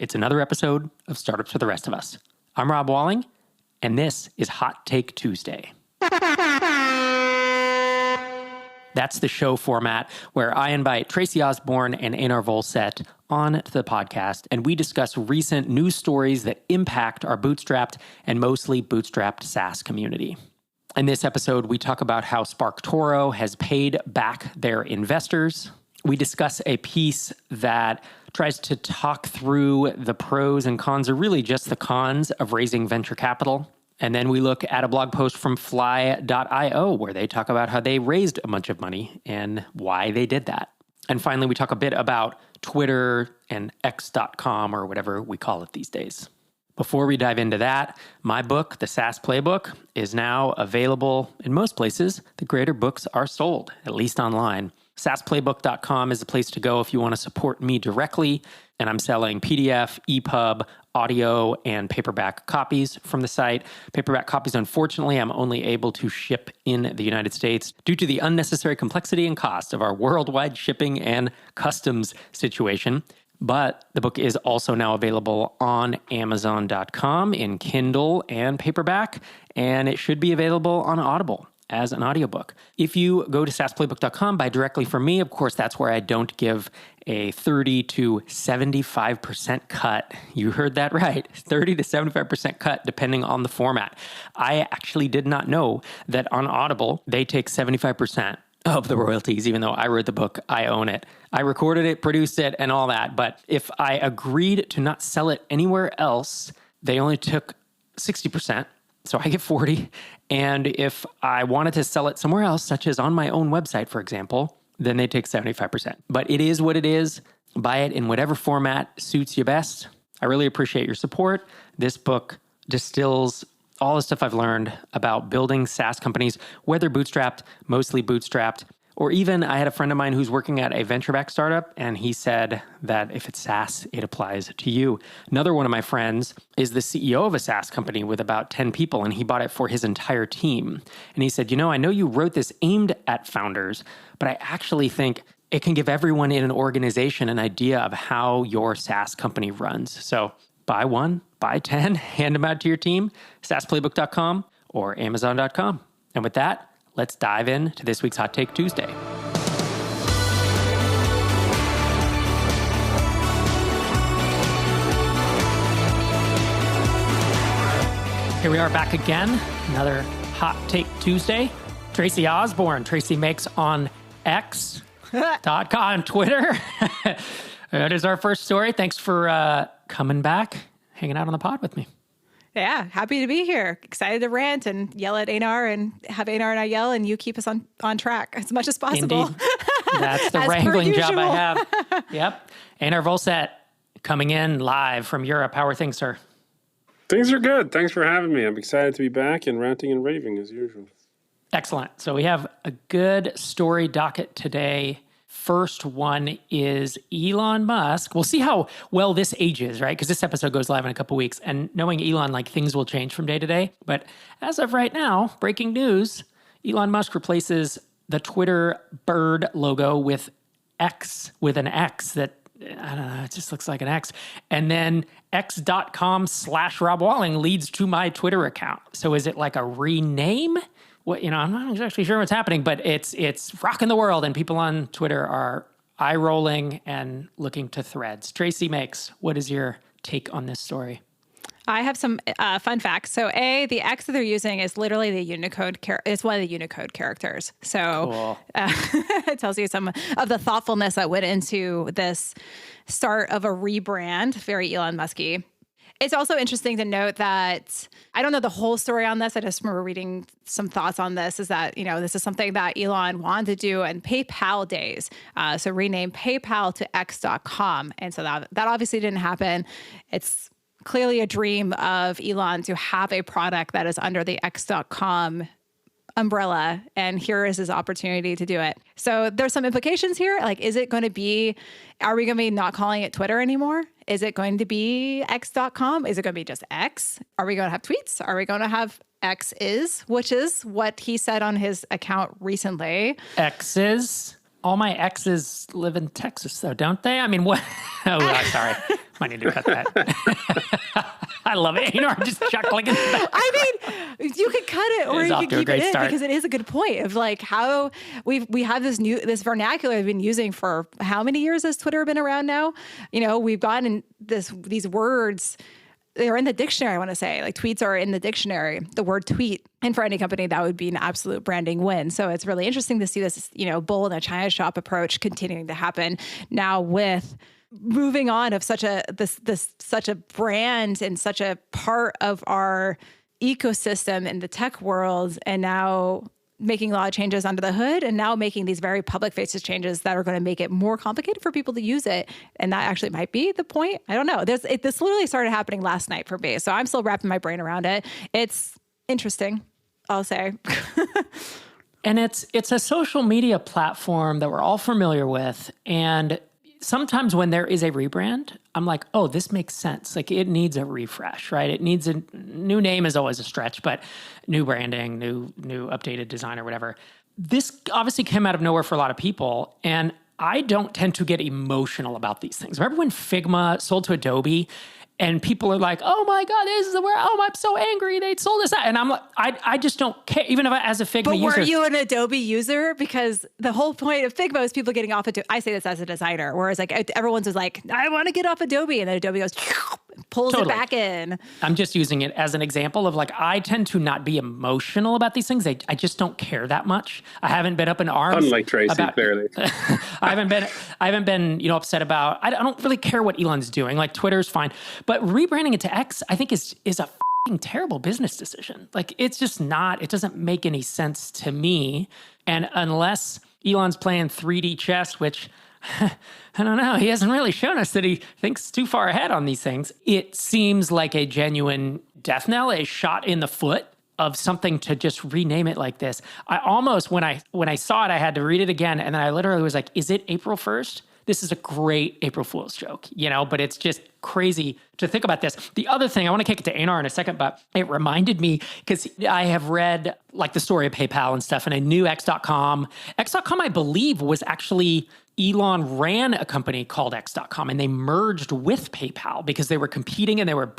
It's another episode of Startups for the Rest of Us. I'm Rob Walling, and this is Hot Take Tuesday. That's the show format where I invite Tracy Osborne and Einar Volset on to the podcast, and we discuss recent news stories that impact our bootstrapped and mostly bootstrapped SaaS community. In this episode, we talk about how SparkToro has paid back their investors. We discuss a piece that tries to talk through the pros and cons, or really just the cons of raising venture capital. And then we look at a blog post from fly.io where they talk about how they raised a bunch of money and why they did that. And finally, we talk a bit about Twitter and x.com, or whatever we call it these days. Before we dive into that, my book, The SaaS Playbook, is now available in most places. The greater books are sold, at least online. SaaSplaybook.com is the place to go if you want to support me directly. And I'm selling PDF, EPUB, audio, and paperback copies from the site. Paperback copies, unfortunately, I'm only able to ship in the United States due to the unnecessary complexity and cost of our worldwide shipping and customs situation. But the book is also now available on Amazon.com in Kindle and paperback, and it should be available on Audible as an audiobook. If you go to SaaSplaybook.com, buy directly from me. Of course, that's where I don't give a 30 to 75% cut. You heard that right. 30 to 75% cut depending on the format. I actually did not know that on Audible, they take 75% of the royalties. Even though I wrote the book, I own it. I recorded it, produced it, and all that. But if I agreed to not sell it anywhere else, they only took 60%. So I get 40. And if I wanted to sell it somewhere else, such as on my own website, for example, then they take 75%. But it is what it is. Buy it in whatever format suits you best. I really appreciate your support. This book distills all the stuff I've learned about building SaaS companies, whether bootstrapped, mostly bootstrapped, or even I had a friend of mine who's working at a venture-backed startup, and he said that if it's SaaS, it applies to you. Another one of my friends is the CEO of a SaaS company with about 10 people, and he bought it for his entire team. And he said, I know you wrote this aimed at founders, but I actually think it can give everyone in an organization an idea of how your SaaS company runs. So buy one, buy 10, hand them out to your team, SaaSplaybook.com or Amazon.com. And with that, let's dive into this week's Hot Take Tuesday. Here we are back again, another Hot Take Tuesday. Tracy Osborne, Tracy Makes on X.com, Twitter. That is our first story. Thanks for coming back, hanging out on the pod with me. Yeah, happy to be here. Excited to rant and yell at Einar and have Einar and I yell, and you keep us on track as much as possible. Indeed. That's the wrangling job I have. Yep. Einar Volset coming in live from Europe. How are things, sir? Things are good. Thanks for having me. I'm excited to be back and ranting and raving as usual. Excellent. So we have a good story docket today. First one is Elon Musk. We'll see how well this ages, right? Because this episode goes live in a couple weeks. And knowing Elon, things will change from day to day. But as of right now, breaking news, Elon Musk replaces the Twitter bird logo with X, with an X that, I don't know, it just looks like an X. And then x.com/Rob Walling leads to my Twitter account. So is it like a rename? I'm not exactly sure what's happening, but it's rocking the world, and people on Twitter are eye-rolling and looking to threads. Tracy Makes, what is your take on this story? I have some fun facts. So the X that they're using is literally the Unicode. It's one of the Unicode characters. So cool. It tells you some of the thoughtfulness that went into this start of a rebrand. Very Elon Musk-y. It's also interesting to note that I don't know the whole story on this. I just remember reading some thoughts on this, is that, this is something that Elon wanted to do in PayPal days. So rename PayPal to X.com. And so that obviously didn't happen. It's clearly a dream of Elon to have a product that is under the X.com umbrella, and here is his opportunity to do it. So there's some implications here. Are we going to be not calling it Twitter anymore? Is it going to be X.com? Is it going to be just X? Are we going to have tweets? Are we going to have X is, which is what he said on his account recently? X's? All my exes live in Texas, though, don't they? I mean, what? Oh, sorry. Might need to cut that. I love it. I'm just chuckling in the back. I mean, you could cut it or you could keep it in because it is a good point of like how we have this vernacular we've been using for how many years has Twitter been around now? We've gotten these words. They're in the dictionary, I want to say. Like tweets are in the dictionary, the word tweet. And for any company, that would be an absolute branding win. So it's really interesting to see this, bull in a China shop approach continuing to happen now with moving on of such a brand and such a part of our ecosystem in the tech world, and now making a lot of changes under the hood, and now making these very public faces changes that are going to make it more complicated for people to use it. And that actually might be the point. I don't know. This literally started happening last night for me. So I'm still wrapping my brain around it. It's interesting, I'll say. And it's a social media platform that we're all familiar with. And sometimes when there is a rebrand, I'm like, oh, this makes sense. Like it needs a refresh, right? It needs a new name is always a stretch, but new branding, new updated design or whatever. This obviously came out of nowhere for a lot of people. And I don't tend to get emotional about these things. Remember when Figma sold to Adobe? And people are like, oh my God, this is where, oh, I'm so angry. They sold us out. And I'm like, I just don't care, even if as a Figma user. But were you an Adobe user? Because the whole point of Figma is people getting off Adobe. I say this as a designer, whereas like everyone's was like, I want to get off Adobe. And then Adobe goes, pulls it back in. I'm just using it as an example of like, I tend to not be emotional about these things. I just don't care that much. I haven't been up in arms. Unlike Tracy, clearly. I haven't been, upset about, I don't really care what Elon's doing. Like Twitter's fine. But rebranding it to X, I think is a terrible business decision. Like it's just not, it doesn't make any sense to me. And unless Elon's playing 3D chess, which I don't know, he hasn't really shown us that he thinks too far ahead on these things. It seems like a genuine death knell, a shot in the foot of something to just rename it like this. I almost, when I saw it, I had to read it again. And then I literally was like, is it April 1st? This is a great April Fool's joke, but it's just crazy to think about this. The other thing, I want to kick it to Einar in a second, but it reminded me, because I have read like the story of PayPal and stuff, and I knew X.com. X.com, I believe, was actually, Elon ran a company called X.com, and they merged with PayPal because they were competing and they were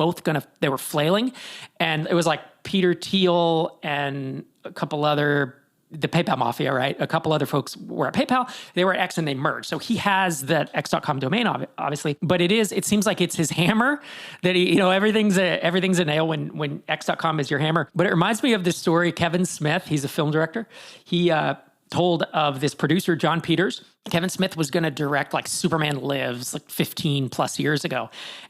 they were flailing. And it was like Peter Thiel and a couple other, the PayPal mafia, right? A couple other folks were at PayPal. They were at X and they merged. So he has that X.com domain, obviously. But it seems like it's his hammer that he, everything's a nail when X.com is your hammer. But it reminds me of this story. Kevin Smith, he's a film director. He told of this producer, John Peters. Kevin Smith was going to direct like Superman Lives like 15 plus years ago.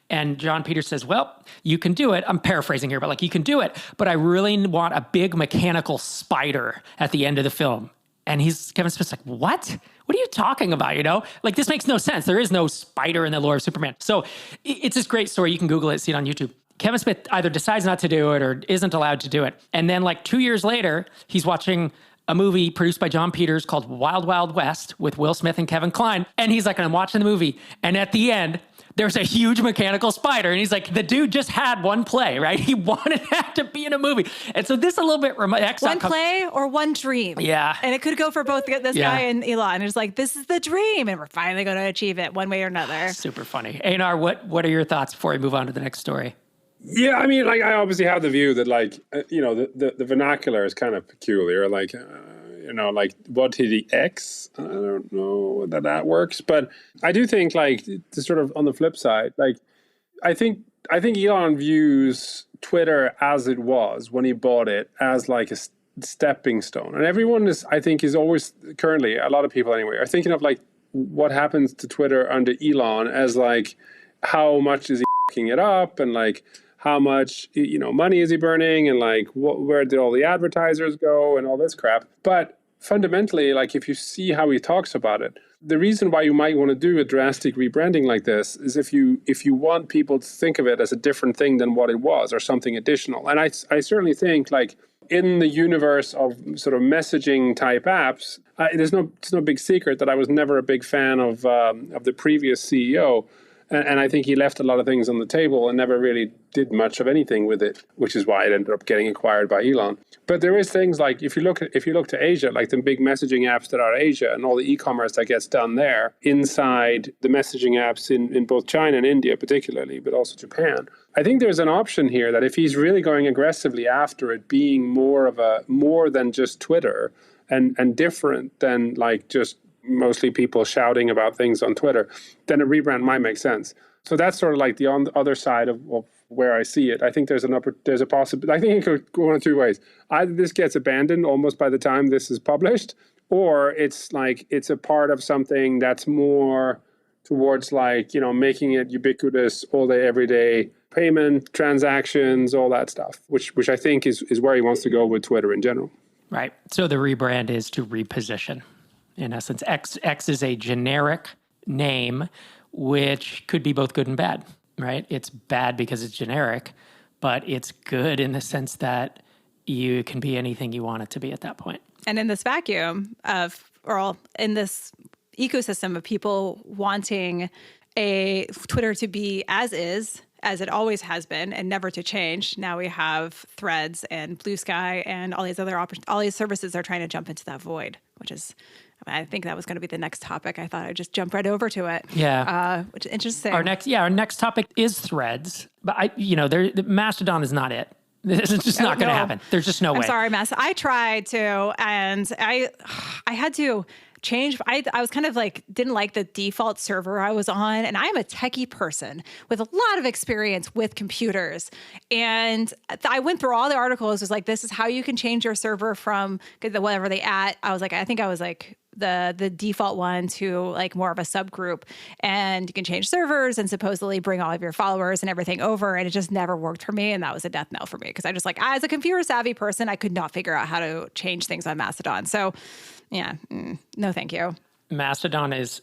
And John Peters says, well, you can do it. I'm paraphrasing here, but like you can do it. But I really want a big mechanical spider at the end of the film. And Kevin Smith's like, what? What are you talking about? Like this makes no sense. There is no spider in the lore of Superman. So it's this great story. You can Google it, see it on YouTube. Kevin Smith either decides not to do it or isn't allowed to do it. And then like 2 years later, he's watching a movie produced by John Peters called Wild Wild West with Will Smith and Kevin Kline. And he's like, I'm watching the movie. And at the end, there's a huge mechanical spider. And he's like, the dude just had one play, right? He wanted that to be in a movie. And so this a little bit... One play or one dream. Yeah. And it could go for both this guy and Elon. It's like, this is the dream. And we're finally going to achieve it one way or another. Super funny. Einar, what are your thoughts before we move on to the next story? Yeah, I mean, like, I obviously have the view that, like, the vernacular is kind of peculiar. Like, like, what to the X? I don't know that works. But I do think, like, to sort of on the flip side, like, I think Elon views Twitter as it was when he bought it as, like, a stepping stone. And everyone is always, currently, a lot of people anyway, are thinking of, like, what happens to Twitter under Elon as, like, how much is he f***ing it up and, like, how much, money is he burning and like where did all the advertisers go and all this crap. But fundamentally, like if you see how he talks about it, the reason why you might want to do a drastic rebranding like this is if you want people to think of it as a different thing than what it was or something additional. And I certainly think like in the universe of sort of messaging type apps, it's no big secret that I was never a big fan of the previous CEO. And I think he left a lot of things on the table and never really did much of anything with it, which is why it ended up getting acquired by Elon. But there is things like if you look to Asia, like the big messaging apps that are Asia and all the e-commerce that gets done there inside the messaging apps in both China and India particularly, but also Japan. I think there's an option here that if he's really going aggressively after it being more than just Twitter and different than like just mostly people shouting about things on Twitter, then a rebrand might make sense. So that's sort of like the other side of where I see it. I think there's a possibility. I think it could go one of two ways. Either this gets abandoned almost by the time this is published, or it's a part of something that's more towards making it ubiquitous all day, every day, payment, transactions, all that stuff, which I think is where he wants to go with Twitter in general. Right. So the rebrand is to reposition. In essence, X is a generic name, which could be both good and bad, right? It's bad because it's generic, but it's good in the sense that you can be anything you want it to be at that point. And in this vacuum in this ecosystem of people wanting a Twitter to be as is, as it always has been, and never to change, now we have Threads and Blue Sky and all these other all these services are trying to jump into that void, which is, I think that was going to be the next topic. I thought I'd just jump right over to it. Yeah. Which is interesting. Our next topic is Threads, but Mastodon is not it. This is just not going to happen. There's just no way. I'm sorry, Mass. I tried to, and I had to change. I was kind of didn't like the default server I was on, and I'm a techie person with a lot of experience with computers. And I went through all the articles. It was like, this is how you can change your server from whatever they at. I think I was the default one to more of a subgroup, and you can change servers and supposedly bring all of your followers and everything over. And it just never worked for me. And that was a death knell for me. Cause I just as a computer savvy person, I could not figure out how to change things on Mastodon. So yeah, no, thank you. Mastodon is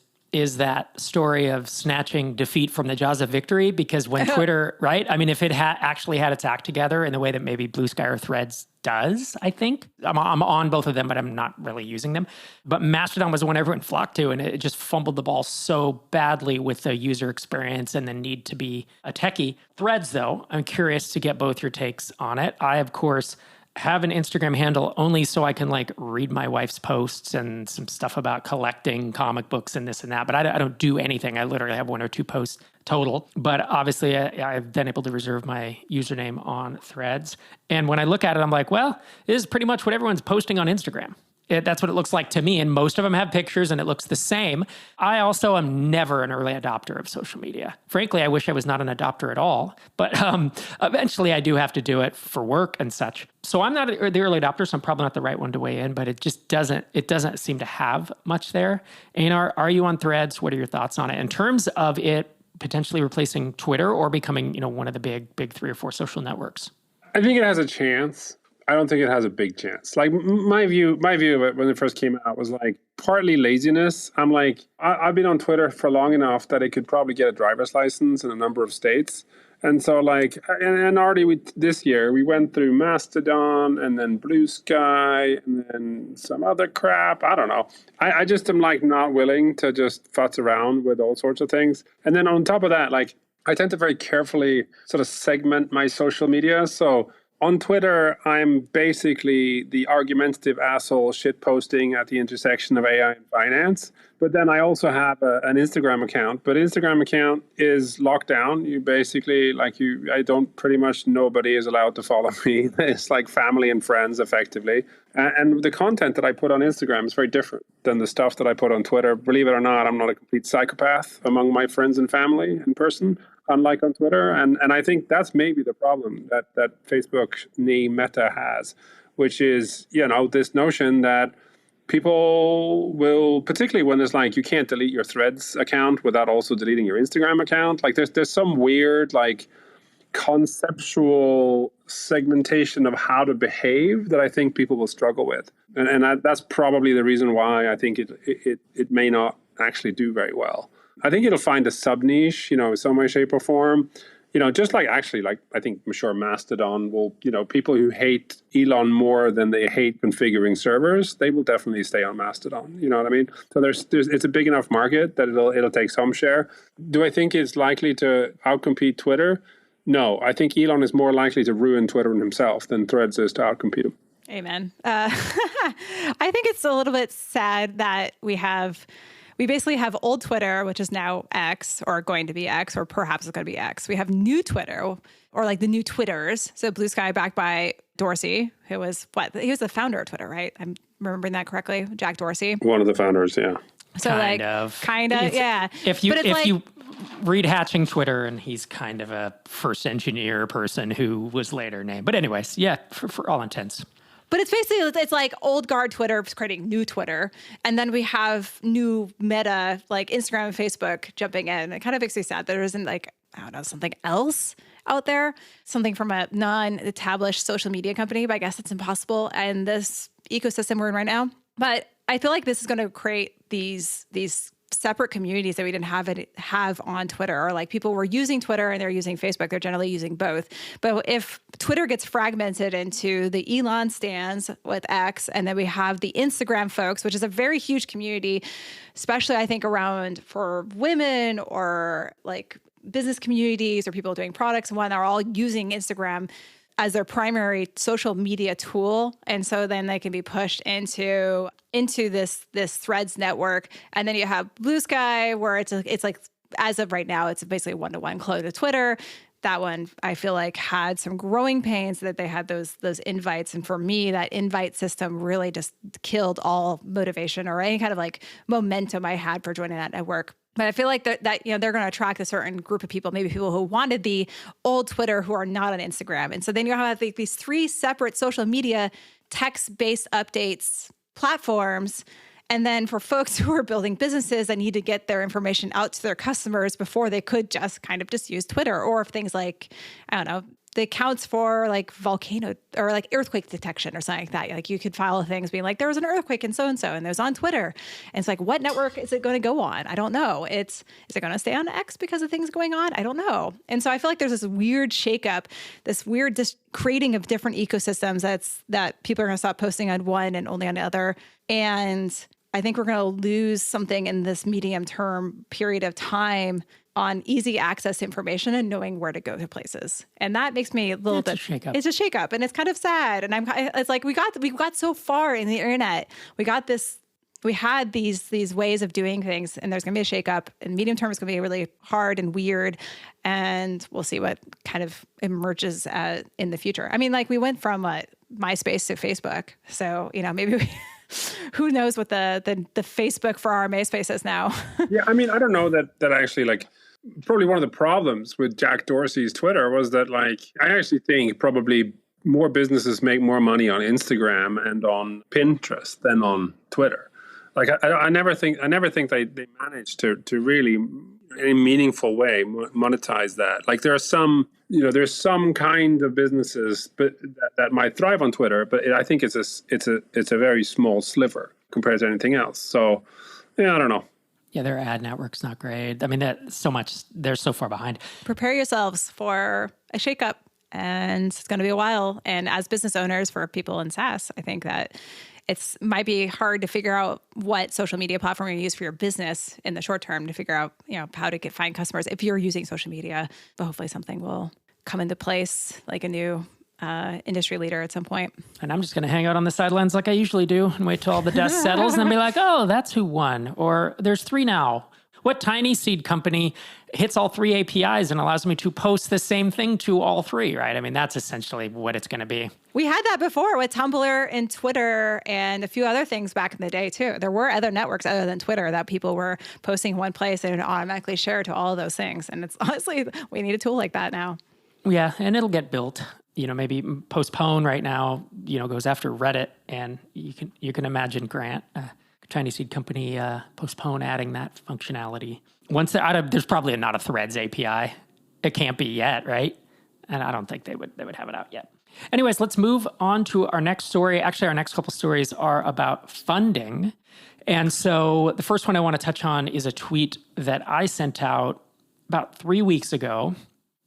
that story of snatching defeat from the jaws of victory, because when Twitter, right? I mean, if it actually had its act together in the way that maybe Blue Sky or Threads does, I think. I'm on both of them, but I'm not really using them. But Mastodon was the one everyone flocked to, and it just fumbled the ball so badly with the user experience and the need to be a techie. Threads, though, I'm curious to get both your takes on it. I, of course, have an Instagram handle only so I can read my wife's posts and some stuff about collecting comic books and this and that. But I don't do anything. I literally have 1 or 2 posts total. But obviously I've been able to reserve my username on Threads. And when I look at it, I'm like, well, this is pretty much what everyone's posting on Instagram. That's what it looks like to me. And most of them have pictures and it looks the same. I also am never an early adopter of social media. Frankly, I wish I was not an adopter at all. But eventually I do have to do it for work and such. So I'm not the early adopter, so I'm probably not the right one to weigh in, but it just doesn't seem to have much there. Einar, are you on Threads? What are your thoughts on it in terms of it potentially replacing Twitter or becoming, one of the big 3 or 4 social networks? I think it has a chance. I don't think it has a big chance. My view of it when it first came out was partly laziness. I'm I've been on Twitter for long enough that it could probably get a driver's license in a number of states. And so and already this year we went through Mastodon and then Blue Sky and then some other crap. I don't know. I just am not willing to just futz around with all sorts of things. And then on top of that, I tend to very carefully sort of segment my social media. So on Twitter, I'm basically the argumentative asshole shitposting at the intersection of AI and finance. But then I also have an Instagram account. But Instagram account is locked down. You basically, pretty much nobody is allowed to follow me. It's family and friends, effectively. And the content that I put on Instagram is very different than the stuff that I put on Twitter. Believe it or not, I'm not a complete psychopath among my friends and family in person, unlike on Twitter. And I think that's maybe the problem that Facebook, Meta has, which is, this notion that people will, particularly when there's you can't delete your Threads account without also deleting your Instagram account. There's some weird, conceptual segmentation of how to behave that I think people will struggle with. And that's probably the reason why I think it may not actually do very well. I think it'll find a sub niche, some way, shape, or form. just like actually, like I think I'm sure Mastodon will, people who hate Elon more than they hate configuring servers, they will definitely stay on Mastodon. You know what I mean? So there's it's a big enough market that it'll take some share. Do I think it's likely to outcompete Twitter? No, I think Elon is more likely to ruin Twitter himself than Threads is to outcompete him. Amen. I think it's a little bit sad that we basically have old Twitter, which is now X or going to be X, or perhaps it's going to be X. We have new Twitter, or like the new Twitters. So Blue Sky, backed by Dorsey, who was he was the founder of Twitter, right? I'm remembering that correctly. Jack Dorsey. One of the founders, yeah. So kind of, yeah. If you read Hatching Twitter, and he's kind of a first engineer person who was later named. But anyways, yeah, for all intents. But it's basically, it's like old guard Twitter creating new Twitter. And then we have new meta, like Instagram and Facebook jumping in. It kind of makes me sad that there isn't something else out there, something from a non-established social media company, but I guess it's impossible in this ecosystem we're in right now. But I feel like this is going to create these separate communities that we didn't have on Twitter, or like people were using Twitter and they're using Facebook. They're generally using both. But if Twitter gets fragmented into the Elon stands with X, and then we have the Instagram folks, which is a very huge community, especially I think around for women or like business communities or people doing products, and when they're all using Instagram as their primary social media tool. And so then they can be pushed into this Threads network. And then you have Blue Sky, where it's like, as of right now, it's basically a one-to-one clone of Twitter. That one, I feel like, had some growing pains that they had those invites. And for me, that invite system really just killed all motivation or any kind of like momentum I had for joining that network. But I feel like that they're going to attract a certain group of people, maybe people who wanted the old Twitter who are not on Instagram. And so then you have like these three separate social media text-based updates platforms. And then for folks who are building businesses that need to get their information out to their customers before they could just kind of just use Twitter, or if things like, I don't know, the accounts for like volcano or like earthquake detection or something like that. Like you could file things being like, there was an earthquake in so-and-so and it was on Twitter. And it's like, what network is it going to go on? I don't know. Is it going to stay on X because of things going on? I don't know. And so I feel like there's this weird shakeup, this weird just creating of different ecosystems that people are going to stop posting on one and only on the other. And I think we're going to lose something in this medium term period of time on easy access information and knowing where to go to places. And that makes me a little bit, it's a shakeup, and it's kind of sad. And it's like, we got so far in the internet. We had these ways of doing things, and there's going to be a shakeup, and medium term is going to be really hard and weird. And we'll see what kind of emerges in the future. I mean, like we went from MySpace to Facebook. So, maybe who knows what the Facebook for our MySpace is now. Yeah, I mean, I don't know that actually, like, probably one of the problems with Jack Dorsey's Twitter was that, like, I actually think probably more businesses make more money on Instagram and on Pinterest than on Twitter. Like, I never think they managed to really, in a meaningful way, monetize that. Like, there are some, there's some kind of businesses but that might thrive on Twitter, but I think it's a very small sliver compared to anything else. So, yeah, I don't know. Yeah, their ad network's not great. I mean, they're so far behind. Prepare yourselves for a shakeup, and it's going to be a while. And as business owners, for people in SaaS, I think that it might be hard to figure out what social media platform you use for your business in the short term to figure out, how to find customers if you're using social media. But hopefully something will come into place, like a new industry leader at some point. And I'm just going to hang out on the sidelines like I usually do and wait till all the dust settles and then be like, oh, that's who won. Or there's 3 now. What tiny seed company hits all 3 APIs and allows me to post the same thing to all 3, right? I mean, that's essentially what it's going to be. We had that before with Tumblr and Twitter and a few other things back in the day, too. There were other networks other than Twitter that people were posting in one place and it would automatically share to all of those things. And it's honestly, we need a tool like that now. Yeah, and it'll get built. Maybe Postpone right now, goes after Reddit, and you can imagine Grant, a tiny seed company, Postpone adding that functionality. Once there's probably not a Threads API. It can't be yet, right? And I don't think they would have it out yet. Anyways, let's move on to our next story. Actually, our next couple stories are about funding. And so the first one I want to touch on is a tweet that I sent out about 3 weeks ago.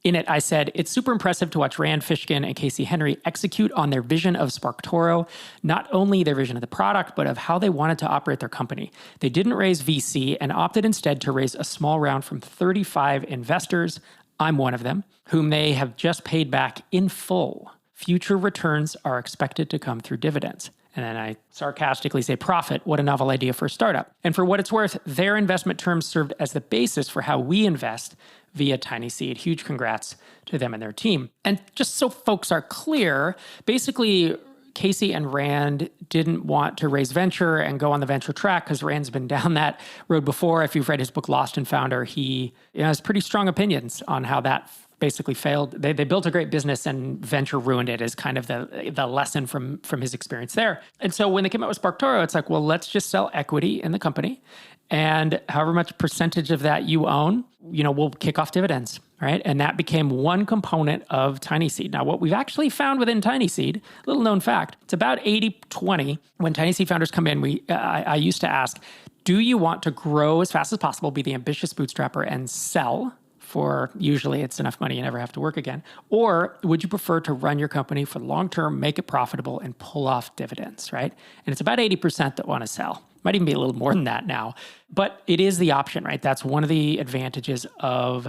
In it, I said, it's super impressive to watch Rand Fishkin and Casey Henry execute on their vision of SparkToro, not only their vision of the product, but of how they wanted to operate their company. They didn't raise VC and opted instead to raise a small round from 35 investors. I'm one of them, whom they have just paid back in full. Future returns are expected to come through dividends. And then I sarcastically say, profit, what a novel idea for a startup. And for what it's worth, their investment terms served as the basis for how we invest via Tiny Seed. Huge congrats to them and their team. And just so folks are clear, basically, Casey and Rand didn't want to raise venture and go on the venture track because Rand's been down that road before. If you've read his book, Lost and Founder, he has pretty strong opinions on how that basically failed. They built a great business and venture ruined it, is kind of the lesson from his experience there. And so when they came out with SparkToro, it's like, well, let's just sell equity in the company. And however much percentage of that you own, we'll kick off dividends, right? And that became one component of Tiny Seed. Now, what we've actually found within Tiny Seed, little known fact, it's about 80-20. When Tiny Seed founders come in, I used to ask, do you want to grow as fast as possible, be the ambitious bootstrapper and sell for usually it's enough money you never have to work again? Or would you prefer to run your company for the long term, make it profitable, and pull off dividends, right? And it's about 80% that want to sell. Might even be a little more than that now. But it is the option, right? That's one of the advantages of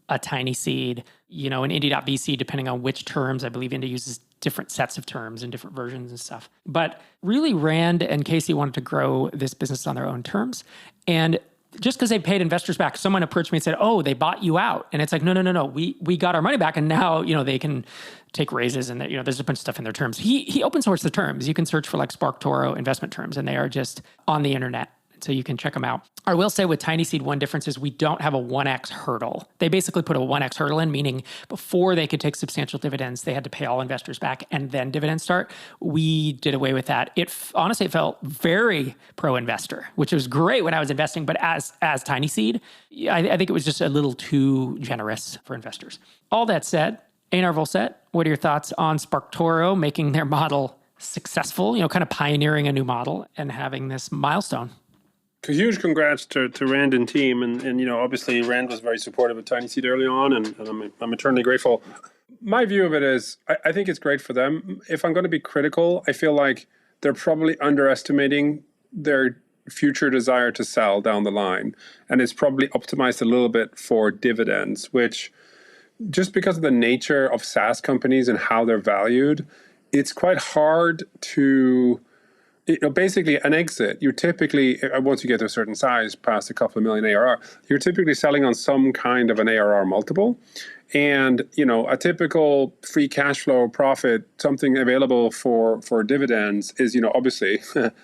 a Tiny Seed. In Indie.vc, depending on which terms, I believe Indie uses different sets of terms and different versions and stuff. But really, Rand and Casey wanted to grow this business on their own terms. And just because they paid investors back, someone approached me and said, oh, they bought you out. And it's like, no. We got our money back. And now, they can take raises and, there's a bunch of stuff in their terms. He open sourced the terms. You can search for like SparkToro investment terms and they are just on the internet. So you can check them out. I will say with Tiny Seed, one difference is we don't have a 1x hurdle. They basically put a 1x hurdle in, meaning before they could take substantial dividends, they had to pay all investors back and then dividends start. We did away with that. Honestly, it felt very pro-investor, which was great when I was investing. But as Tiny Seed, I think it was just a little too generous for investors. All that said, Einar Volset, what are your thoughts on SparkToro making their model successful, kind of pioneering a new model and having this milestone? Huge congrats to Rand and team. And obviously Rand was very supportive of Tiny Seed early on, and I'm eternally grateful. My view of it is, I think it's great for them. If I'm going to be critical, I feel like they're probably underestimating their future desire to sell down the line. And it's probably optimized a little bit for dividends, which just because of the nature of SaaS companies and how they're valued, it's quite hard to... basically an exit, you're typically, once you get to a certain size, past a couple of million ARR, you're typically selling on some kind of an ARR multiple. And, a typical free cash flow profit, something available for dividends is, obviously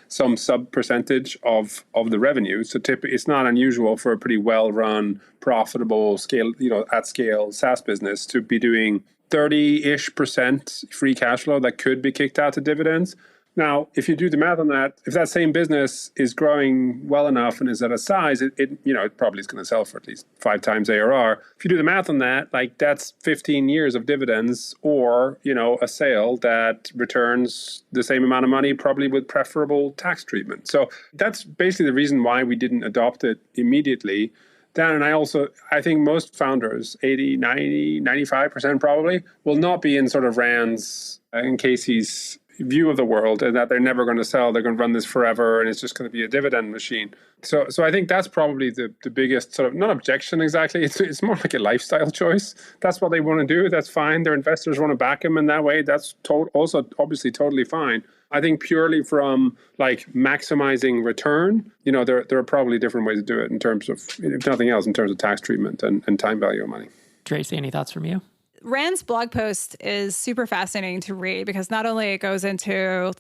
some sub percentage of the revenue. So it's not unusual for a pretty well-run, profitable scale, at scale SaaS business to be doing 30-ish% free cash flow that could be kicked out to dividends. Now, if you do the math on that, if that same business is growing well enough and is at a size, it probably is going to sell for at least 5 times ARR. If you do the math on that, that's 15 years of dividends or, a sale that returns the same amount of money, probably with preferable tax treatment. So that's basically the reason why we didn't adopt it immediately. Dan and I think most founders, 80, 90, 95% probably, will not be in sort of Rand's and Casey's view of the world, and that they're never going to sell. They're going to run this forever, and it's just going to be a dividend machine. So I think that's probably the biggest sort of, not objection exactly. It's more like a lifestyle choice. That's what they want to do. That's fine. Their investors want to back them in that way. That's also obviously totally fine. I think purely from maximizing return, there are probably different ways to do it in terms of, if nothing else, in terms of tax treatment and time value of money. Tracy, any thoughts from you? Rand's blog post is super fascinating to read because not only it goes into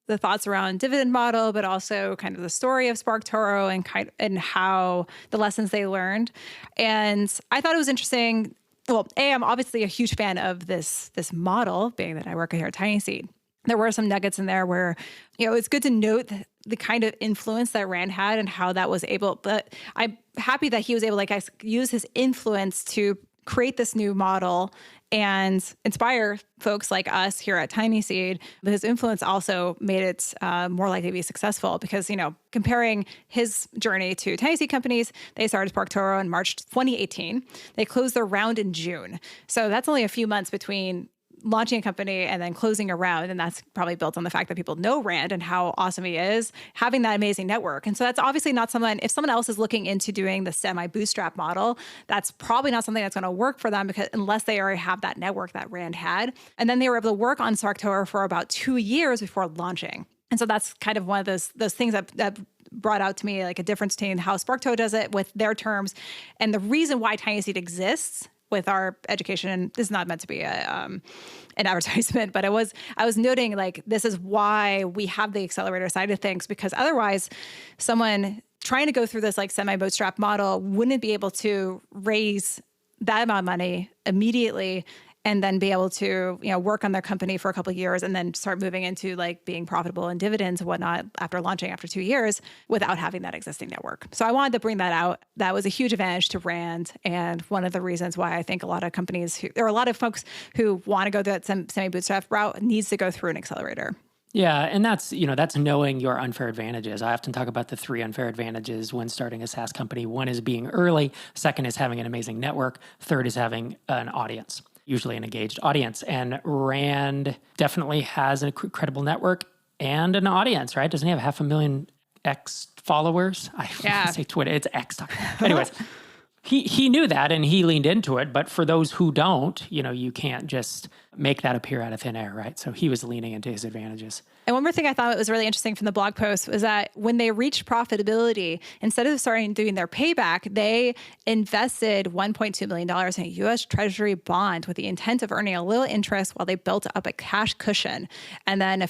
the thoughts around dividend model, but also kind of the story of SparkToro and how the lessons they learned. And I thought it was interesting. Well, I'm obviously a huge fan of this model, being that I work here at Tiny Seed. There were some nuggets in there where, it's good to note the kind of influence that Rand had and how that was able, but I'm happy that he was able to use his influence to create this new model and inspire folks like us here at Tiny Seed. But his influence also made it more likely to be successful because, comparing his journey to Tiny Seed companies, they started SparkToro in March 2018. They closed their round in June. So that's only a few months between launching a company and then closing a round. And that's probably built on the fact that people know Rand and how awesome he is, having that amazing network. And so that's obviously not if someone else is looking into doing the semi-bootstrap model, that's probably not something that's going to work for them unless they already have that network that Rand had. And then they were able to work on SparkToro for about 2 years before launching. And so that's kind of one of those things that brought out to me like a difference between how SparkToro does it with their terms and the reason why Tiny Seed exists with our education. And this is not meant to be an advertisement, but I was noting like this is why we have the accelerator side of things, because otherwise someone trying to go through this like semi-bootstrap model wouldn't be able to raise that amount of money immediately and then be able to, work on their company for a couple of years and then start moving into like being profitable and dividends and whatnot after launching after 2 years without having that existing network. So I wanted to bring that out. That was a huge advantage to Rand. And one of the reasons why I think a lot of companies there are a lot of folks who want to go that semi-bootstrap route needs to go through an accelerator. Yeah, and that's knowing your unfair advantages. I often talk about the 3 unfair advantages when starting a SaaS company. 1 is being early. 2nd is having an amazing network. 3rd is having an audience, usually an engaged audience. And Rand definitely has an incredible network and an audience, right? Doesn't he have 500,000 X followers? I say Twitter, it's X. Anyways, he knew that and he leaned into it. But for those who don't, you can't just make that appear out of thin air, right? So he was leaning into his advantages. And one more thing I thought was really interesting from the blog post was that when they reached profitability, instead of doing their payback, they invested $1.2 million in a U.S. Treasury bond with the intent of earning a little interest while they built up a cash cushion. And then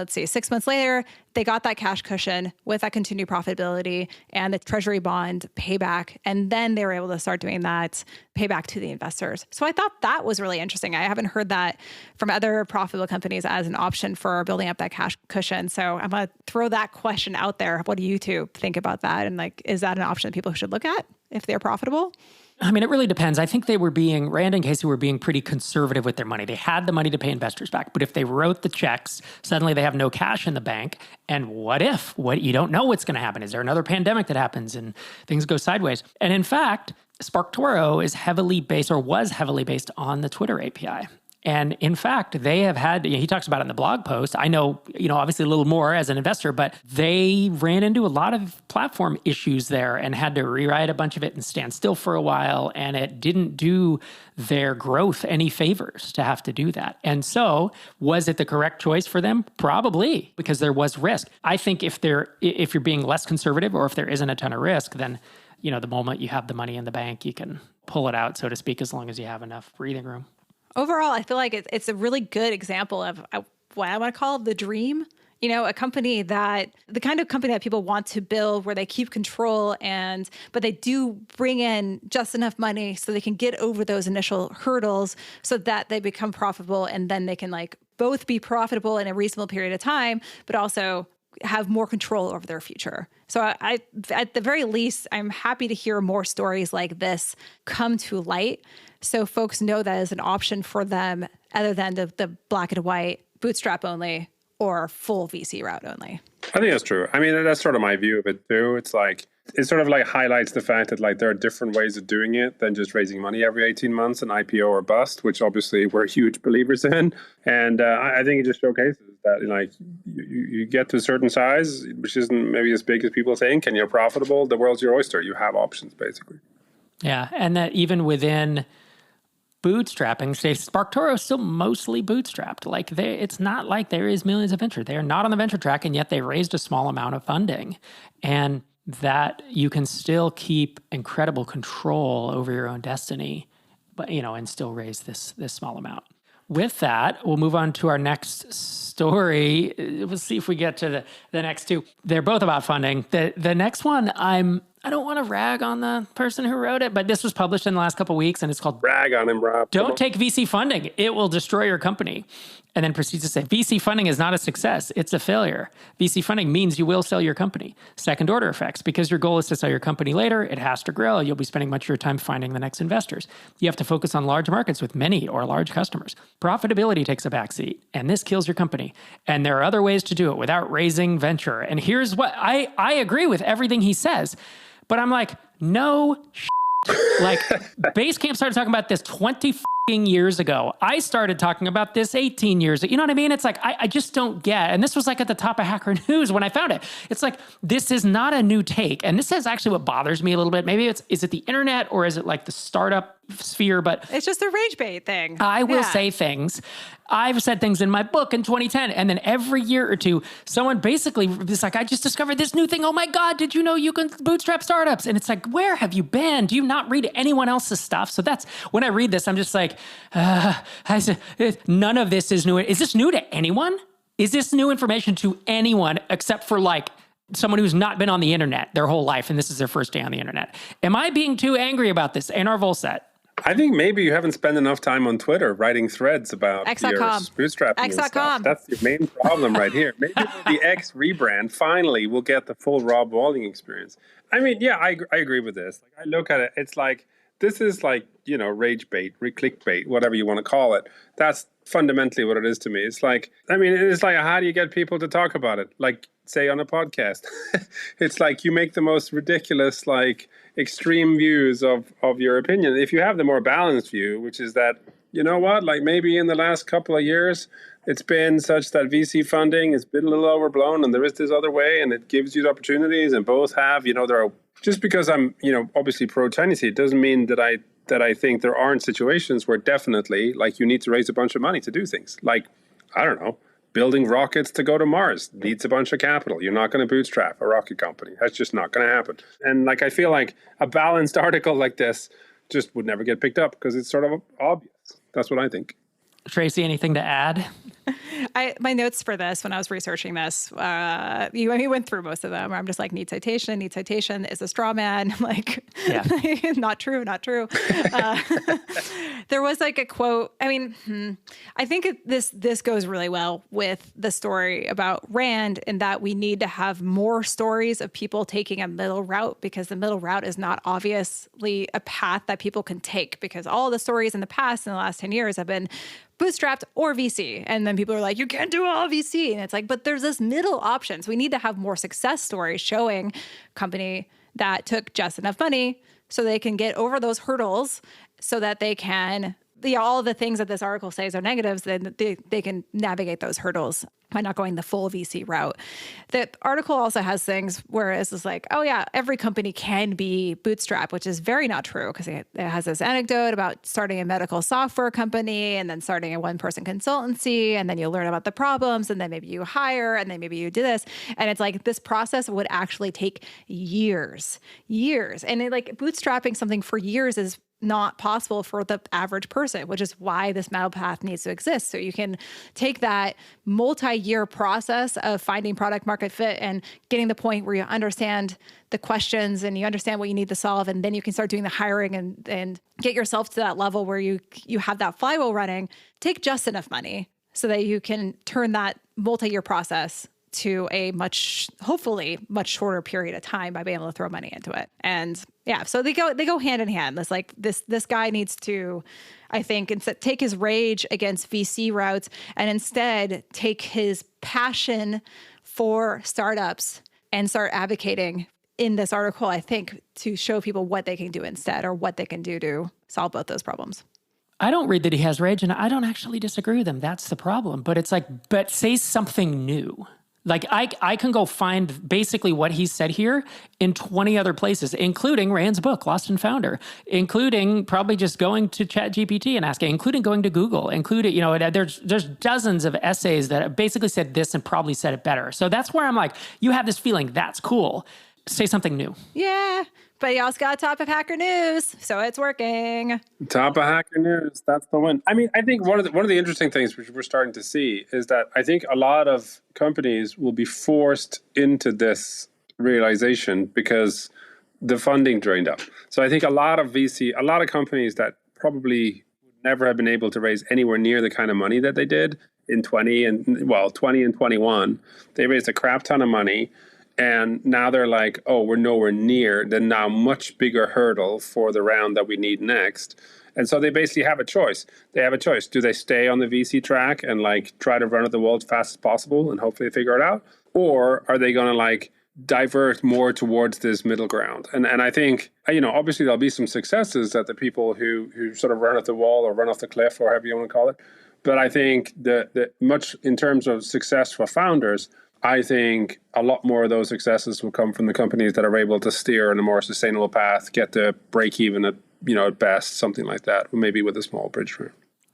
6 months later, they got that cash cushion with that continued profitability and the Treasury bond payback. And then they were able to start doing that payback to the investors. So I thought that was really interesting. I haven't heard that from other profitable companies as an option for building up that cash cushion. So I'm going to throw that question out there. What do you two think about that? And is that an option that people should look at if they're profitable? I mean, it really depends. I think Rand and Casey were being pretty conservative with their money. They had the money to pay investors back, but if they wrote the checks, suddenly they have no cash in the bank. And what you don't know what's going to happen. Is there another pandemic that happens and things go sideways? And in fact, SparkToro is was heavily based on the Twitter API. And in fact, they have had, he talks about it in the blog post. I know, obviously a little more as an investor, but they ran into a lot of platform issues there and had to rewrite a bunch of it and stand still for a while. And it didn't do their growth any favors to have to do that. And so was it the correct choice for them? Probably, because there was risk. I think if you're being less conservative or if there isn't a ton of risk, then the moment you have the money in the bank, you can pull it out, so to speak, as long as you have enough breathing room. Overall, I feel like it's a really good example of what I want to call the dream. A company the kind of company that people want to build where they keep control but they do bring in just enough money so they can get over those initial hurdles so that they become profitable and then they can both be profitable in a reasonable period of time, but also have more control over their future. So I at the very least, I'm happy to hear more stories like this come to light so folks know that is an option for them other than the black and white bootstrap only or full VC route only. I think that's true. I mean, that's sort of my view of it too. It sort of highlights the fact that there are different ways of doing it than just raising money every 18 months, an IPO or bust, which obviously we're huge believers in. And I think it just showcases that you get to a certain size, which isn't maybe as big as people think, and you're profitable. The world's your oyster. You have options, basically. Yeah, and that even within bootstrapping, say SparkToro is still mostly bootstrapped. It's not like there is millions of venture. They are not on the venture track, and yet they raised a small amount of funding. And that you can still keep incredible control over your own destiny, but and still raise this small amount. With that, we'll move on to our next story. We'll see if we get to the next two. They're both about funding. The next one, I don't want to rag on the person who wrote it, but this was published in the last couple of weeks, and it's called Rag on him, Rob. Don't Take VC Funding. It will destroy your company. And then proceeds to say, VC funding is not a success. It's a failure. VC funding means you will sell your company. Second order effects, because your goal is to sell your company later, it has to grow. You'll be spending much of your time finding the next investors. You have to focus on large markets with many or large customers. Profitability takes a backseat, and this kills your company. And there are other ways to do it without raising venture. And here's what I agree with everything he says, but I'm like, no like Basecamp started talking about this 20 years ago. I started talking about this 18 years ago. You know what I mean? It's like, I just don't get, and this was like at the top of Hacker News when I found it. It's like, this is not a new take. And this is actually what bothers me a little bit. Maybe is it the internet or is it like the startup sphere? But it's just a rage bait thing. I will say things. I've said things in my book in 2010. And then every year or two, someone basically is like, I just discovered this new thing. Oh my God, did you know you can bootstrap startups? And it's like, where have you been? Do you not read anyone else's stuff? So that's, when I read this, I'm just like, none of this is new. Is this new to anyone? Is this new information to anyone except for like someone who's not been on the internet their whole life and this is their first day on the internet? Am I being too angry about this? Einar Volset. I think maybe you haven't spent enough time on Twitter writing threads about your bootstrapping and stuff. That's your main problem right here. Maybe the X rebrand finally will get the full Rob Walling experience. I mean, yeah, I agree with this. Like, I look at it, it's like, this is like, you know, rage bait, clickbait, whatever you want to call it. That's fundamentally what it is to me. It's like, I mean, it's like, how do you get people to talk about it? Like, say on a podcast. It's like you make the most ridiculous, like, extreme views of your opinion. If you have the more balanced view, which is that, you know what, like maybe in the last couple of years, it's been such that VC funding has been a little overblown and there is this other way and it gives you opportunities and both have, you know, there are, just because I'm, you know, obviously pro-tenancy, it doesn't mean that I think there aren't situations where definitely, like, you need to raise a bunch of money to do things. Like, I don't know, building rockets to go to Mars needs a bunch of capital. You're not going to bootstrap a rocket company. That's just not going to happen. And like, I feel like a balanced article like this just would never get picked up because it's sort of obvious. That's what I think. Tracy, anything to add? My notes for this, when I was researching this, you went through most of them. Where I'm just like, need citation is a straw man. I'm like, yeah. not true. There was like a quote. I mean, I think this goes really well with the story about Rand, in that we need to have more stories of people taking a middle route, because the middle route is not obviously a path that people can take, because all the stories in the past, in the last 10 years, have been bootstrapped or VC. And then people are like, you can't do all VC. And it's like, but there's this middle option. So we need to have more success stories showing company that took just enough money so they can get over those hurdles, so that they can, all the things that this article says are negatives, then they can navigate those hurdles by not going the full VC route. The article also has things where it's just like, oh yeah, every company can be bootstrap, which is very not true, because it has this anecdote about starting a medical software company and then starting a one-person consultancy, and then you learn about the problems, and then maybe you hire, and then maybe you do this. And it's like, this process would actually take years. And bootstrapping something for years is not possible for the average person, which is why this middle path needs to exist. So you can take that multi-year process of finding product market fit and getting the point where you understand the questions and you understand what you need to solve, and then you can start doing the hiring and get yourself to that level where you have that flywheel running. Take just enough money so that you can turn that multi-year process to a hopefully much shorter period of time by being able to throw money into it. And yeah, so they go hand in hand. It's like this guy needs to, I think, instead take his rage against VC routes and instead take his passion for startups and start advocating in this article, I think, to show people what they can do instead, or what they can do to solve both those problems. I don't read that he has rage, and I don't actually disagree with him. That's the problem. But it's like, but say something new. Like, I can go find basically what he said here in 20 other places, including Rand's book, Lost and Founder, including probably just going to ChatGPT and asking, including going to Google, including, you know, there's dozens of essays that basically said this and probably said it better. So that's where I'm like, you have this feeling, that's cool. Say something new. Yeah. But you also got top of Hacker News, so it's working. Top of Hacker News, that's the one. I mean, I think one of the interesting things which we're starting to see is that I think a lot of companies will be forced into this realization because the funding drained up. So I think a lot of companies that probably would never have been able to raise anywhere near the kind of money that they did in 20 and 21. They raised a crap ton of money. And now they're like, oh, we're nowhere near the now much bigger hurdle for the round that we need next. And so they basically have a choice. They have a choice. Do they stay on the VC track and like try to run at the wall as fast as possible and hopefully figure it out? Or are they going to like divert more towards this middle ground? And I think, obviously there'll be some successes that the people who sort of run at the wall or run off the cliff or however you want to call it. But I think that much in terms of success for founders, I think a lot more of those successes will come from the companies that are able to steer in a more sustainable path, get to break even at best, something like that, maybe with a small bridge round.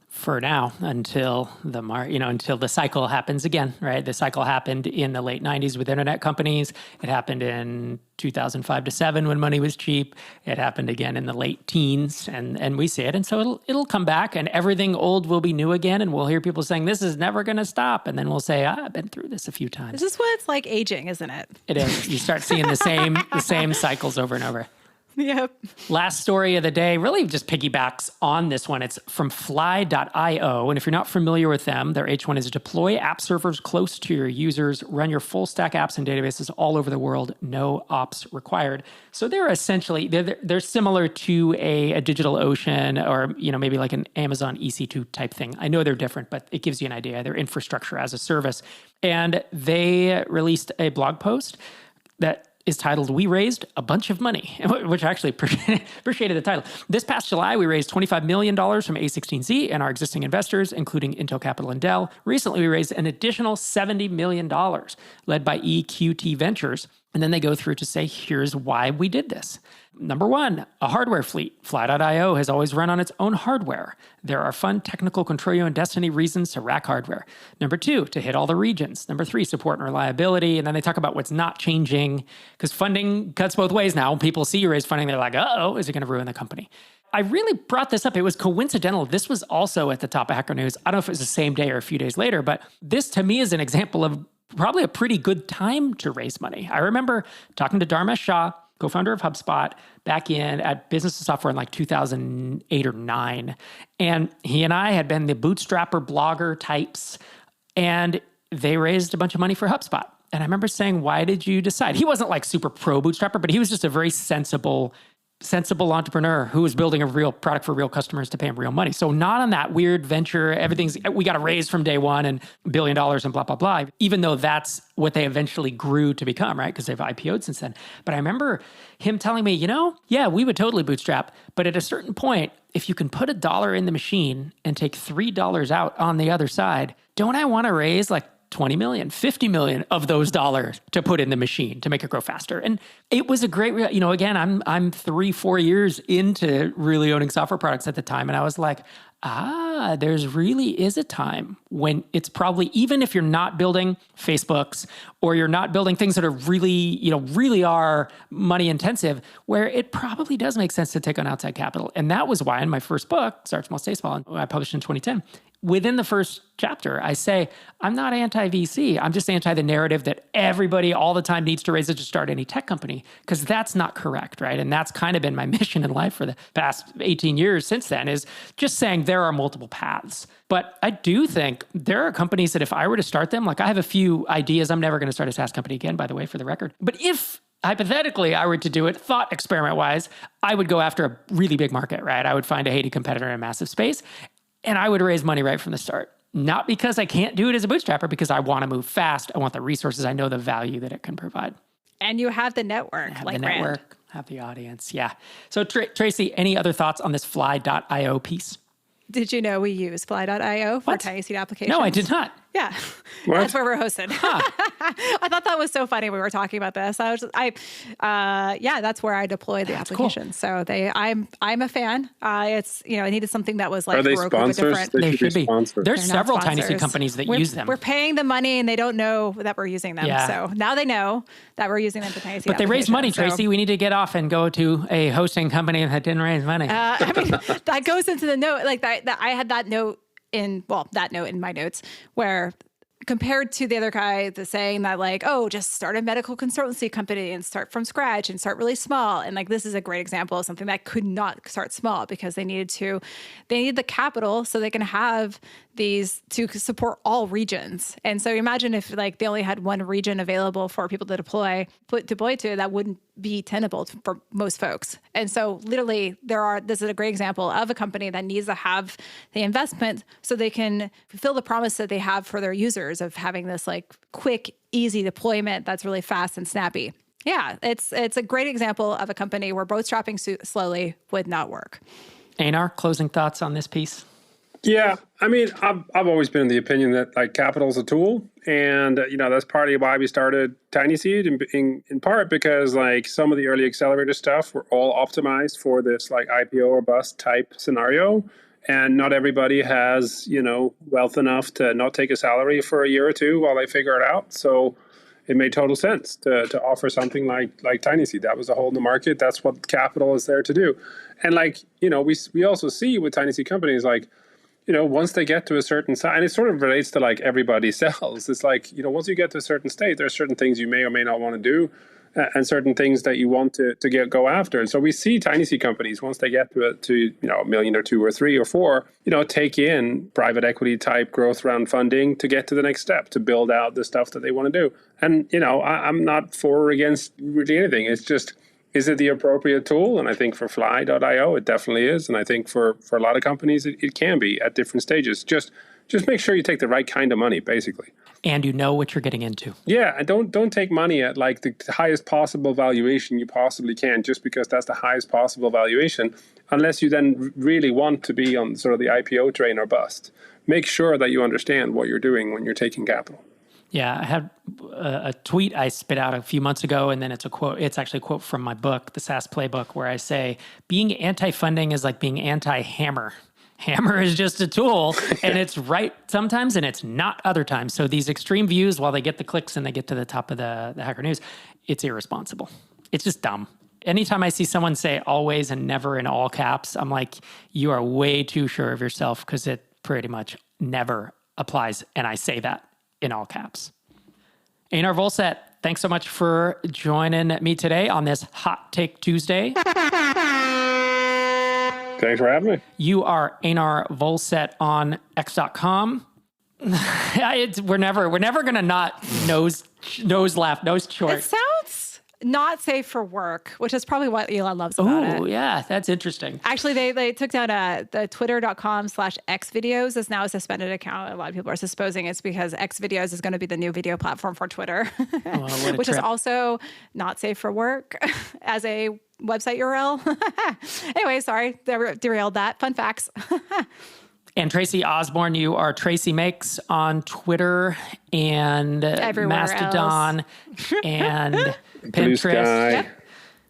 For now, until the cycle happens again, right? The cycle happened in the late 90s with internet companies. It happened in 2005 to 7 when money was cheap. It happened again in the late teens, and we see it. And so it'll come back, and everything old will be new again, and we'll hear people saying, this is never going to stop. And then we'll say, I've been through this a few times. This is what it's like aging, isn't it? It is. You start seeing the same cycles over and over. Yep. Last story of the day really just piggybacks on this one. It's from fly.io. And if you're not familiar with them, their H1 is deploy app servers close to your users, run your full stack apps and databases all over the world, no ops required. So they're essentially, they're similar to a DigitalOcean or, maybe like an Amazon EC2 type thing. I know they're different, but it gives you an idea. They're infrastructure as a service. And they released a blog post that is titled, We Raised a Bunch of Money, which I actually appreciated the title. This past July, we raised $25 million from A16Z and our existing investors, including Intel Capital and Dell. Recently, we raised an additional $70 million, led by EQT Ventures. And then they go through to say, here's why we did this. Number one, a hardware fleet. Fly.io has always run on its own hardware. There are fun technical Controlio and Destiny reasons to rack hardware. Number two, to hit all the regions. Number three, support and reliability. And then they talk about what's not changing, because funding cuts both ways now. When people see you raise funding, they're like, uh-oh, is it going to ruin the company? I really brought this up. It was coincidental. This was also at the top of Hacker News. I don't know if it was the same day or a few days later, but this to me is an example of probably a pretty good time to raise money. I remember talking to Dharmesh Shah, co-founder of HubSpot, back at Business of Software in like 2008 or 9. And he and I had been the bootstrapper blogger types, and they raised a bunch of money for HubSpot. And I remember saying, why did you decide? He wasn't like super pro bootstrapper, but he was just a very sensible entrepreneur who was building a real product for real customers to pay him real money. So not on that weird venture, we got to raise from day one and $1 billion and blah, blah, blah, even though that's what they eventually grew to become, right? Because they've IPO'd since then. But I remember him telling me, yeah, we would totally bootstrap, but at a certain point, if you can put $1 in the machine and take $3 out on the other side, don't I want to raise like 20 million, 50 million of those dollars to put in the machine to make it grow faster? And it was a great, again, I'm 3-4 years into really owning software products at the time. And I was like, there's really is a time when it's probably, even if you're not building Facebooks or you're not building things that are really, really are money intensive, where it probably does make sense to take on outside capital. And that was why in my first book, Start Small, Stay Small, I published in 2010, within the first chapter, I say, I'm not anti-VC. I'm just anti the narrative that everybody all the time needs to raise it to start any tech company, because that's not correct, right? And that's kind of been my mission in life for the past 18 years since then, is just saying there are multiple paths. But I do think there are companies that if I were to start them, like I have a few ideas. I'm never going to start a SaaS company again, by the way, for the record. But if hypothetically I were to do it thought experiment-wise, I would go after a really big market, right? I would find a Haiti competitor in a massive space. And I would raise money right from the start. Not because I can't do it as a bootstrapper, because I want to move fast. I want the resources. I know the value that it can provide. And you have the network. Have like the brand. network, have the audience. Yeah. So Tracy, any other thoughts on this fly.io piece? Did you know we use fly.io for tiny seed applications? No, I did not. Yeah. What? That's where we're hosted. Huh. I thought that was so funny. We were talking about this. That's where I deployed the application. Cool. So I'm a fan. It's, I needed something that was like, are they sponsors? They should be. Sponsors. There's several tiny seed companies that use them. We're paying them money and they don't know that we're using them. Yeah. So now they know that we're using them for tiny seed. But they raise money, Tracy. We need to get off and go to a hosting company that didn't raise money. That goes into the note, like that I had that note in my notes where compared to the other guy that's saying that like, oh, just start a medical consultancy company and start from scratch and start really small. And like, this is a great example of something that could not start small because they need the capital so they can have these to support all regions. And so imagine if like they only had one region available for people to deploy to, that wouldn't be tenable for most folks. And so literally this is a great example of a company that needs to have the investment so they can fulfill the promise that they have for their users of having this like quick, easy deployment that's really fast and snappy. Yeah, it's a great example of a company where bootstrapping slowly would not work. Einar, closing thoughts on this piece? Yeah, I mean, I've always been in the opinion that like capital is a tool, and that's partly why we started TinySeed, in part because like some of the early accelerator stuff were all optimized for this like IPO or bust type scenario, and not everybody has wealth enough to not take a salary for a year or two while they figure it out. So it made total sense to offer something like TinySeed. That was a hole in the market. That's what capital is there to do, and like we also see with TinySeed companies like. Once they get to a certain size, and it sort of relates to like everybody sells. It's like, once you get to a certain state, there are certain things you may or may not want to do and certain things that you want to go after. And so we see TinySeed companies, once they get to $1 million or $2 or $3 or $4, take in private equity type growth round funding to get to the next step, to build out the stuff that they want to do. And, I'm not for or against really anything. It's just, is it the appropriate tool? And I think for Fly.io, it definitely is. And I think for a lot of companies, it can be at different stages. Just make sure you take the right kind of money, basically. And you know what you're getting into. Yeah, and don't take money at like the highest possible valuation you possibly can, just because that's the highest possible valuation, unless you then really want to be on sort of the IPO train or bust. Make sure that you understand what you're doing when you're taking capital. Yeah, I had a tweet I spit out a few months ago, and then it's a quote. It's actually a quote from my book, The SaaS Playbook, where I say, being anti-funding is like being anti-hammer. Hammer is just a tool, and it's right sometimes, and it's not other times. So these extreme views, while they get the clicks and they get to the top of the Hacker News, it's irresponsible. It's just dumb. Anytime I see someone say always and never in all caps, I'm like, you are way too sure of yourself, because it pretty much never applies, and I say that in all caps. Einar Volset, thanks so much for joining me today on this Hot Take Tuesday. Thanks for having me. You are Einar Volset on X.com. We're never going to not nose short. It sounds not safe for work, which is probably what Elon loves about it. Oh, yeah, that's interesting. Actually, they took down the twitter.com/X videos is now a suspended account. A lot of people are supposing it's because X videos is going to be the new video platform for Twitter, which is also not safe for work as a website URL. Anyway, sorry, derailed that. Fun facts. And Tracy Osborne, you are Tracy Makes on Twitter and everywhere Mastodon and Pinterest. Yep.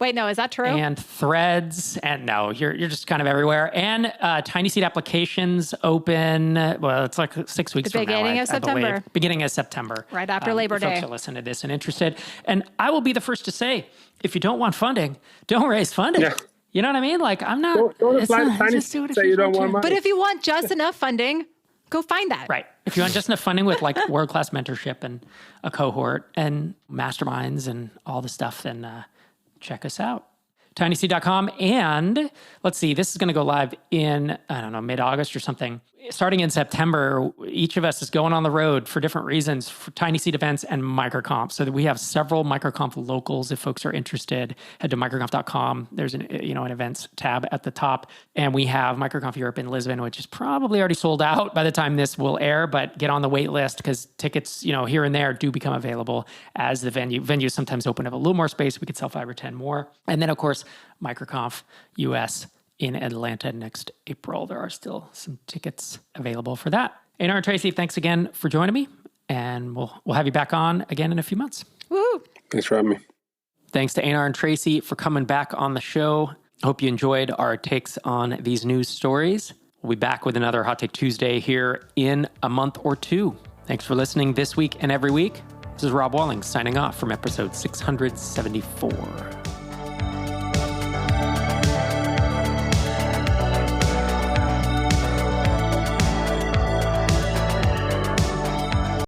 Wait, no, is that true? And Threads. And no, you're just kind of everywhere. And TinySeed applications open, well, it's like 6 weeks from now. Beginning of September. Beginning of September. Right after Labor Day. Folks will listen to this and interested. And I will be the first to say, if you don't want funding, don't raise funding. Yeah. You know what I mean? Like, I'm not. Don't apply to TinySeed say you don't want money. But if you want just enough funding, go find that. Right. If you want just enough funding with like world-class mentorship and a cohort and masterminds and all the stuff, then check us out. TinySeed.com. And let's see, this is going to go live in, I don't know, mid-August or something. Starting in September, each of us is going on the road for different reasons for TinySeed events and MicroConf. So that we have several MicroConf locals. If folks are interested, head to microconf.com. There's an events tab at the top. And we have MicroConf Europe in Lisbon, which is probably already sold out by the time this will air, but get on the wait list because tickets, here and there do become available as the venues sometimes open up a little more space. We could sell 5 or 10 more. And then, of course, MicroConf US in Atlanta next April. There are still some tickets available for that. Einar and Tracy, thanks again for joining me, and we'll have you back on again in a few months. Woo! Thanks for having me. Thanks to Einar and Tracy for coming back on the show. Hope you enjoyed our takes on these news stories. We'll be back with another Hot Take Tuesday here in a month or two. Thanks for listening this week and every week. This is Rob Walling signing off from episode 674.